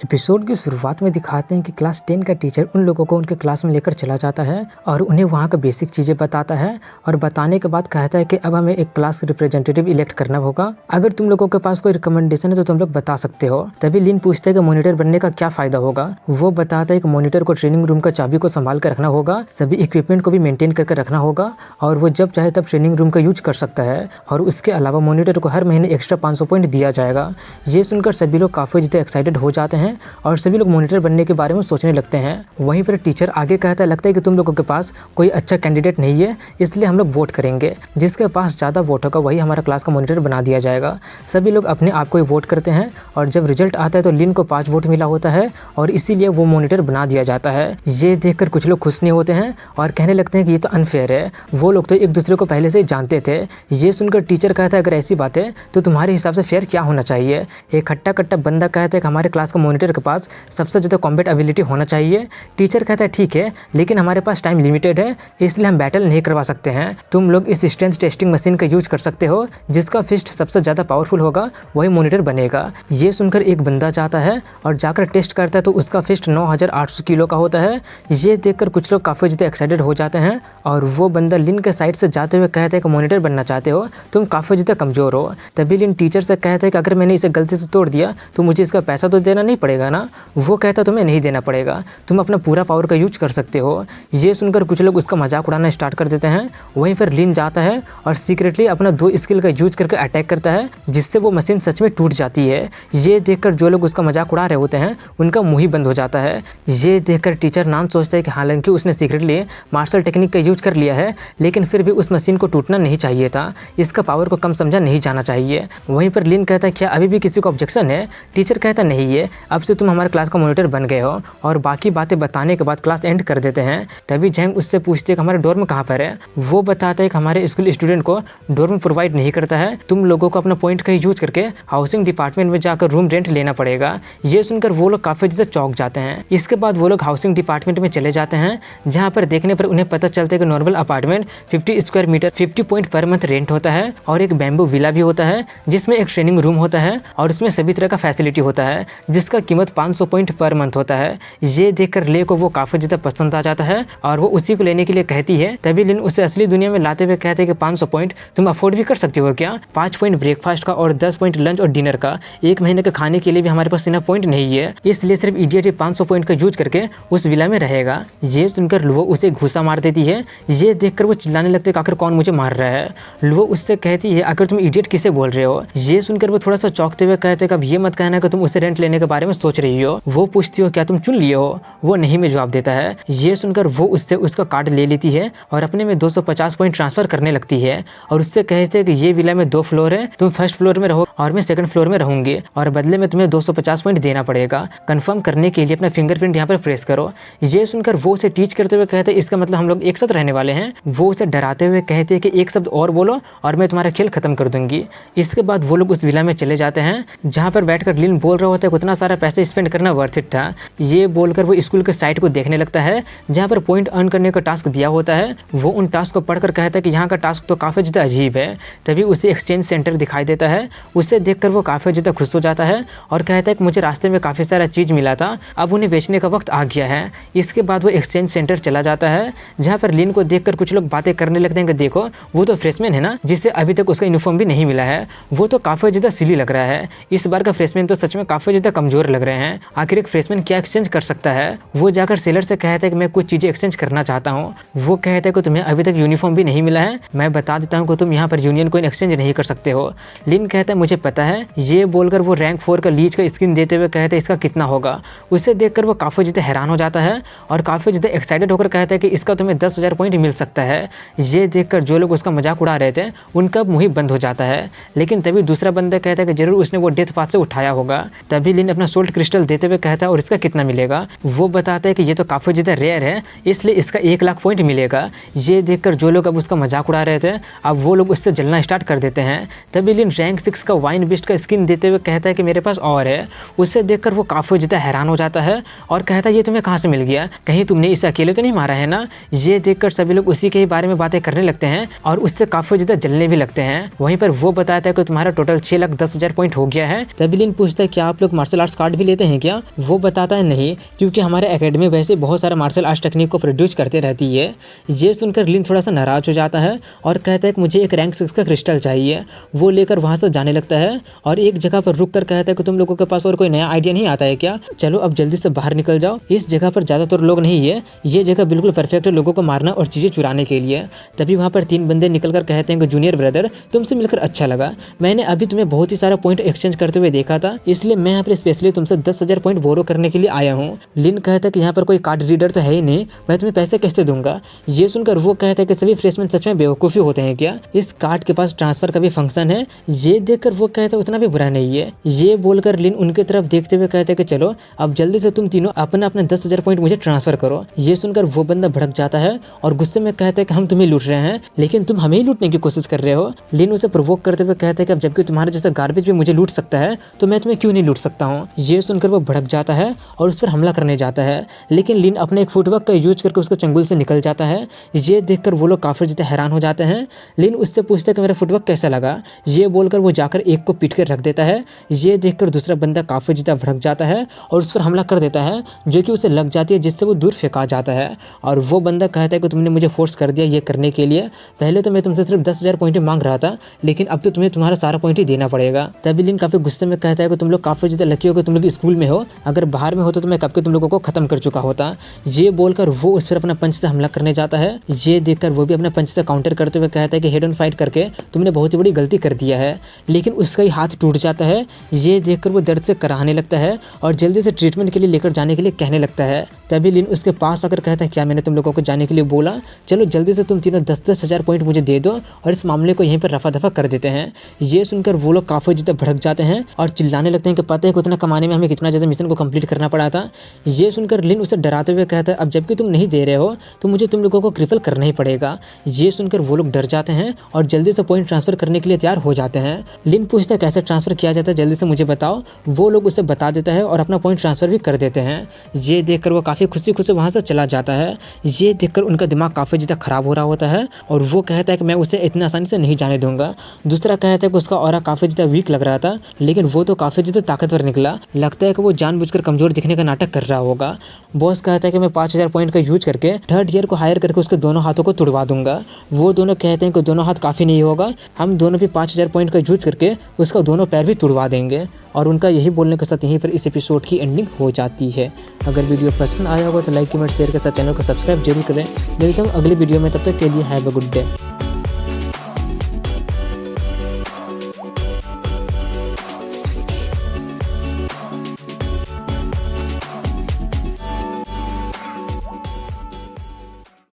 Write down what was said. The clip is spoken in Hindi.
एपिसोड की शुरुआत में दिखाते हैं कि क्लास 10 का टीचर उन लोगों को उनके क्लास में लेकर चला जाता है और उन्हें वहाँ का बेसिक चीज़ें बताता है और बताने के बाद कहता है कि अब हमें एक क्लास रिप्रेजेंटेटिव इलेक्ट करना होगा। अगर तुम लोगों के पास कोई रिकमेंडेशन है तो तुम लोग बता सकते हो। तभी लिन पूछता है कि मॉनिटर बनने का क्या फ़ायदा होगा। वो बताता है कि मॉनिटर को ट्रेनिंग रूम का चाबी को संभाल कर रखना होगा, सभी इक्विपमेंट को भी मेंटेन करके रखना होगा और वो जब चाहे तब ट्रेनिंग रूम का यूज कर सकता है। और उसके अलावा मॉनिटर को हर महीने एक्स्ट्रा 500 पॉइंट दिया जाएगा। ये सुनकर सभी लोग काफ़ी ज़्यादा एक्साइटेड हो जाते हैं और सभी लोग मॉनिटर बनने के बारे में सोचने लगते हैं। वहीं पर टीचर आगे कहता है, लगता है कि तुम लोगों के पास कोई अच्छा कैंडिडेट नहीं है, इसलिए हम लोग वोट करेंगे। जिसके पास ज़्यादा वोट होगा वही हमारा क्लास का मॉनिटर बना दिया जाएगा। सभी लोग अपने आप को ही वोट करते हैं और जब रिजल्ट आता है तो लिन को 5 वोट मिला होता है और इसीलिए वो मॉनिटर बना दिया जाता है। ये देखकर कुछ लोग खुश नहीं होते हैं और कहने लगते हैं कि ये तो अनफेयर है। वो लोग तो एक दूसरे को पहले से ही जानते थे। ये सुनकर टीचर कहता है, अगर ऐसी बात है तो तुम्हारे हिसाब से फेयर क्या होना चाहिए। एक हट्टा कट्टा बंदा कहता है कि हमारे क्लास का मॉनिटर के पास सबसे ज़्यादा कॉम्बैट एबिलिटी होना चाहिए। टीचर कहता है, ठीक है, लेकिन हमारे पास टाइम लिमिटेड है, इसलिए हम बैटल नहीं करवा सकते हैं। तुम लोग इस स्ट्रेंथ टेस्टिंग मशीन का यूज कर सकते हो, जिसका फिस्ट सबसे ज़्यादा पावरफुल होगा वही मॉनिटर बनेगा। ये सुनकर एक बंदा जाता है और जाकर टेस्ट करता है तो उसका फिस्ट 9800 किलो का होता है। ये देखकर कुछ लोग काफ़ी ज़्यादा एक्साइटेड हो जाते हैं और वो बंदा लिन के साइड से जाते हुए कहता है कि मॉनिटर बनना चाहते हो, तुम काफ़ी ज़्यादा कमज़ोर हो। तभी लिन टीचर से कहता है कि अगर मैंने इसे गलती से तोड़ दिया तो मुझे इसका पैसा तो देना नहीं पड़ेगा ना। वो कहता तुम्हें नहीं देना पड़ेगा, तुम अपना पूरा पावर का यूज कर सकते हो। ये सुनकर कुछ लोग उसका मजाक उड़ाना स्टार्ट कर देते हैं। वहीं पर लिन जाता है और सीक्रेटली अपना 2 स्किल का यूज करके अटैक करता है, जिससे वो मशीन सच में टूट जाती है। ये देखकर जो लोग उसका मजाक उड़ा रहे होते हैं उनका मुंह ही बंद हो जाता है। ये देखकर टीचर नाम सोचता है कि हालांकि उसने सीक्रेटली मार्शल टेक्निक का यूज कर लिया है, लेकिन फिर भी उस मशीन को टूटना नहीं चाहिए था, इसका पावर को कम समझा नहीं जाना चाहिए। वहीं पर लिन कहता है, क्या अभी भी किसी को ऑब्जेक्शन है। टीचर कहता नहीं है, अब से तुम हमारे क्लास का मॉनिटर बन गए हो। और बाकी बातें बताने के बाद क्लास एंड कर देते हैं। तभी जैंग उससे पूछते हैं कि हमारे डोर्म कहाँ पर है। वो बताता है कि हमारे स्कूल स्टूडेंट को डोर्म प्रोवाइड नहीं करता है, तुम लोगों को अपना पॉइंट का यूज करके हाउसिंग डिपार्टमेंट में जाकर रूम रेंट लेना पड़ेगा। ये सुनकर वो लोग काफ़ी ज़्यादा चौंक जाते हैं। इसके बाद वो लोग हाउसिंग डिपार्टमेंट में चले जाते हैं, जहाँ पर देखने पर उन्हें पता चलता है कि normal apartment 50 square metre 50 point पर मंथ रेंट होता है और एक बैम्बू विला भी होता है, जिसमें एक ट्रेनिंग रूम होता है और उसमें सभी तरह का फैसिलिटी होता है, जिसका कीमत 500 पॉइंट पर मंथ होता है। ये देखकर ले को वो काफ़ी ज़्यादा पसंद आ जाता है और वो उसी को लेने के लिए कहती है। तभी लिन उसे असली दुनिया में लाते हुए कहते हैं कि 500 पॉइंट तुम अफोर्ड भी कर सकते हो क्या। 5 पॉइंट ब्रेकफास्ट का और 10 पॉइंट लंच और डिनर का, 1 महीने के खाने के लिए भी हमारे पास इतना पॉइंट नहीं है, इसलिए सिर्फ इडियट 500 पॉइंट का यूज करके उस विला में रहेगा। ये सुनकर लुओ उसे घूसा मार देती है। ये देखकर वो चिल्लाने लगते, आखिर कौन मुझे मार रहा है। लुओ उससे कहती है, आखिर तुम इडियट किसे बोल रहे हो। ये सुनकर वो थोड़ा सा चौंकते हुए कहते हैं, अब ये मत कहना कि तुम उसे रेंट लेने के बारे में सोच रही हो। वो पूछती हो, क्या तुम चुन लिए हो। वो नहीं में जवाब देता है। ये सुनकर वो उससे उसका कार्ड ले लेती है और अपने में 250 पॉइंट ट्रांसफर करने लगती है और उससे कहते हैं कि ये विला में 2 फ्लोर है, तुम फर्स्ट फ्लोर में रहो और मैं सेकंड फ्लोर में रहूंगी और बदले में तुम्हें 250 पॉइंट देना पड़ेगा। कंफर्म करने के लिए अपना फिंगरप्रिंट यहाँ पर प्रेस करो। ये सुनकर वो उसे टीच करते हुए कहते हैं, इसका मतलब हम लोग एक साथ रहने वाले हैं। वो उसे डराते हुए कहते हैं कि एक शब्द और बोलो और मैं तुम्हारा खेल खत्म कर दूंगी। इसके बाद वो लोग उस विला में चले जाते हैं, जहाँ पर बैठकर लिन बोल रहा होता है उतना सारा पैसे स्पेंड करना वर्थ इट था। ये बोलकर वो स्कूल के साइट को देखने लगता है, जहाँ पर पॉइंट अर्न करने का टास्क दिया होता है। वो उन टास्क को पढ़कर कहता है कि यहाँ का टास्क तो काफ़ी ज़्यादा अजीब है। तभी उसे एक्सचेंज सेंटर दिखाई देता है। उसे देखकर वो काफ़ी ज़्यादा खुश हो जाता है और कहता है कि मुझे रास्ते में काफ़ी सारा चीज़ मिला था, अब उन्हें बेचने का वक्त आ गया है। इसके बाद वो एक्सचेंज सेंटर चला जाता है, जहाँ पर लिन को देखकर कुछ लोग बातें करने लगते हैं कि देखो वो तो फ्रेशमैन है ना, जिससे अभी तक उसका यूनिफॉर्म भी नहीं मिला है। वो तो काफ़ी ज़्यादा सिली लग रहा है। इस बार का फ्रेशमैन तो सच में काफ़ी ज़्यादा कमज़ोर लग रहे हैं। आखिर एक फ्रेशमैन क्या एक्सचेंज कर सकता है। वो जाकर सेलर से कहता है कि मैं कुछ चीज़ें एक्सचेंज करना चाहता हूँ। वो कहता है कि तुम्हें अभी तक यूनिफॉर्म भी नहीं मिला है, मैं बता देता हूँ कि तुम यहाँ पर यूनियन कोइन एक्सचेंज नहीं कर सकते हो। लिन कहता है, मुझे पता है। ये बोलकर वो रैंक 4 का लीच का स्किन देते हुए कहते हैं, इसका कितना होगा। उसे देखकर वो काफ़ी ज़्यादा हैरान हो जाता है और काफ़ी ज़्यादा एक्साइटेड होकर कहता है कि इसका तुम्हें 10,000 पॉइंट मिल सकता है। ये देखकर जो लोग उसका मजाक उड़ा रहे थे उनका मुँह ही बंद हो जाता है। लेकिन तभी दूसरा बंदा कहता है कि जरूर उसने वो डेथ पाथ से उठाया होगा। तभी लिन अपना सोल्ट क्रिस्टल देते हुए कहता है, और इसका कितना मिलेगा। वो बताता है कि ये तो काफ़ी ज़्यादा रेयर है, इसलिए इसका 1 लाख पॉइंट मिलेगा। ये देखकर जो लोग अब उसका मजाक उड़ा रहे थे अब वो लोग उससे जलना स्टार्ट कर देते हैं। तभी लिन रैंक 6 का वाइन बिस्ट का स्किन देते हुए कहता है कि मेरे पास और है। उसे देखकर वो काफ़ी ज़्यादा हैरान हो जाता है और कहता है, ये तुम्हें कहाँ से मिल गया, कहीं तुमने इसे अकेले तो नहीं मारा है ना। ये देखकर सभी लोग उसी के ही बारे में बातें करने लगते हैं और उससे काफ़ी ज़्यादा जलने भी लगते हैं। वहीं पर वो बताता है कि तुम्हारा टोटल 6,10,000 पॉइंट हो गया है। तभी लिन पूछता है, क्या आप लोग मार्शल आर्ट्स कार्ड पार्ट भी लेते हैं क्या? वो बताता है नहीं, क्योंकि हमारे एकेडमी वैसे बहुत सारा मार्शल आर्ट्स टेक्निक को प्रोड्यूस करते रहती है। ये सुनकर लिन थोड़ा सा नाराज हो जाता है और कहता है कि मुझे एक रैंक 6 का क्रिस्टल चाहिए। वो लेकर वहाँ से जाने लगता है और एक जगह पर रुक कर कहता है कि तुम लोगों के पास और कोई नया आइडिया नहीं आता है क्या? चलो अब जल्दी से बाहर निकल जाओ, इस जगह पर ज़्यादातर लोग नहीं है, ये जगह बिल्कुल परफेक्ट है लोगों को मारना और चीज़ें चुराने के लिए। तभी वहाँ पर 3 बंदे निकल कर कहते हैं कि जूनियर ब्रदर, तुमसे मिलकर अच्छा लगा। मैंने अभी तुम्हें बहुत ही सारा पॉइंट एक्सचेंज करते हुए देखा था, इसलिए मैं यहाँ पर स्पेशली तुमसे 10,000 पॉइंट बोरो करने के लिए आया हूँ। लिन कहता है कि यहाँ पर कोई कार्ड रीडर तो है ही नहीं, मैं तुम्हें पैसे कैसे दूंगा? ये सुनकर वो कहता है कि सभी फ्रेशमैन सच में बेवकूफ़ी होते हैं क्या? इस कार्ड के पास ट्रांसफर का भी फंक्शन है। ये देखकर वो कहता है उतना भी बुरा नहीं है। ये बोलकर लिन उनकी तरफ देखते हुए कहते हैं कि चलो अब जल्दी से तुम तीनों अपना अपना 10,000 पॉइंट मुझे ट्रांसफर करो। ये सुनकर वो बंदा भड़क जाता है और गुस्से में कहता है कि हम तुम्हें लूट रहे हैं, लेकिन तुम हमें ही लूटने की कोशिश कर रहे हो। लिन उसे प्रोवोक करते हुए कहते हैं कि अब जबकि तुम्हारे जैसा गार्बेज भी मुझे लूट सकता है तो मैं तुम्हें क्यों नहीं लूट सकता हूँ। ये सुनकर वो भड़क जाता है और उस पर हमला करने जाता है, लेकिन लिन अपने एक फुटवर्क का यूज करके उसके चंगुल से निकल जाता है। ये देखकर वो लोग काफी ज्यादा हैरान हो जाते हैं। लिन उससे पूछता है कि मेरा फुटवर्क कैसा लगा। ये बोलकर वो जाकर एक को पीट कर रख देता है। ये देखकर दूसरा बंदा काफी ज्यादा भड़क जाता है और उस पर हमला कर देता है, जो कि उसे लग जाती है, जिससे वो दूर फेंका जाता है। और वो बंदा कहता है कि तुमने मुझे फोर्स कर दिया ये करने के लिए, पहले तो मैं तुमसे सिर्फ 10,000 पॉइंट मांग रहा था, लेकिन अब तो तुम्हें तुम्हारा सारा पॉइंट ही देना पड़ेगा। तभी लिन काफी गुस्से में कहता है कि तुम लोग काफी ज्यादा लकी हो कि तुम लोग स्कूल में हो, अगर बाहर में होता तो मैं कब के तुम लोगों को खत्म कर चुका होता। ये बोलकर वो उस पर अपना पंच से हमला करने जाता है। ये देखकर वो भी अपना पंच से काउंटर करते हुए कहता है कि हेड ऑन फाइट करके तुमने बहुत ही बड़ी गलती कर दिया है, लेकिन उसका ही हाथ टूट जाता है। ये देखकर वो दर्द से कराहने लगता है और जल्दी से ट्रीटमेंट के लिए लेकर जाने के लिए कहने लगता है। तभी लिन उसके पास आकर कहता है क्या मैंने तुम लोगों को जाने के लिए बोला? चलो जल्दी से तुम तीनों 10-10 हज़ार पॉइंट मुझे दे दो और इस मामले को यहीं पर रफा दफा कर देते हैं। ये सुनकर वो लोग काफी ज्यादा भड़क जाते हैं और चिल्लाने लगते हैं कि पता है कितना कमाने में हमें कितना ज्यादा मिशन को कंप्लीट करना पड़ा था। ये सुनकर लिन उसे डराते हुए कहता है अब जबकि तुम नहीं दे रहे हो तो मुझे तुम लोगों को क्रिपल करना ही पड़ेगा। ये सुनकर वो लोग डर जाते हैं और जल्दी से पॉइंट ट्रांसफर करने के लिए तैयार हो जाते हैं। लिन पूछता है कैसे ट्रांसफर किया जाता है, जल्दी से मुझे बताओ। वो लोग उसे बता देता है और अपना पॉइंट ट्रांसफर भी कर देते हैं। ये देखकर वो काफी खुशी खुशी वहां से चला जाता है। ये देखकर उनका दिमाग काफी ज्यादा खराब हो रहा होता है और वो कहता है कि मैं उसे इतना आसानी से नहीं जाने दूंगा। दूसरा कहता है कि उसका ऑरा काफी ज्यादा वीक लग रहा था, लेकिन वो तो काफी ज्यादा ताकतवर निकला, लगता है कि वो जानबूझकर कमजोर दिखने का नाटक कर रहा होगा। बॉस कहता है कि मैं 5,000 पॉइंट का यूज करके थर्ड ईयर को हायर करके उसके दोनों हाथों को तुड़वा दूंगा। वो दोनों कहते हैं कि दोनों हाथ काफी नहीं होगा, हम दोनों भी 5,000 पॉइंट का यूज करके उसका दोनों पैर भी तुड़वा देंगे। और उनका यही बोलने के साथ यहीं पर इस एपिसोड की एंडिंग हो जाती है। अगर वीडियो पसंद आया होगा तो लाइक कमेंट शेयर के साथ चैनल को सब्सक्राइब जरूर करें। मिलता हूँ अगली वीडियो में, तब तक के लिए हैव अ गुड डे।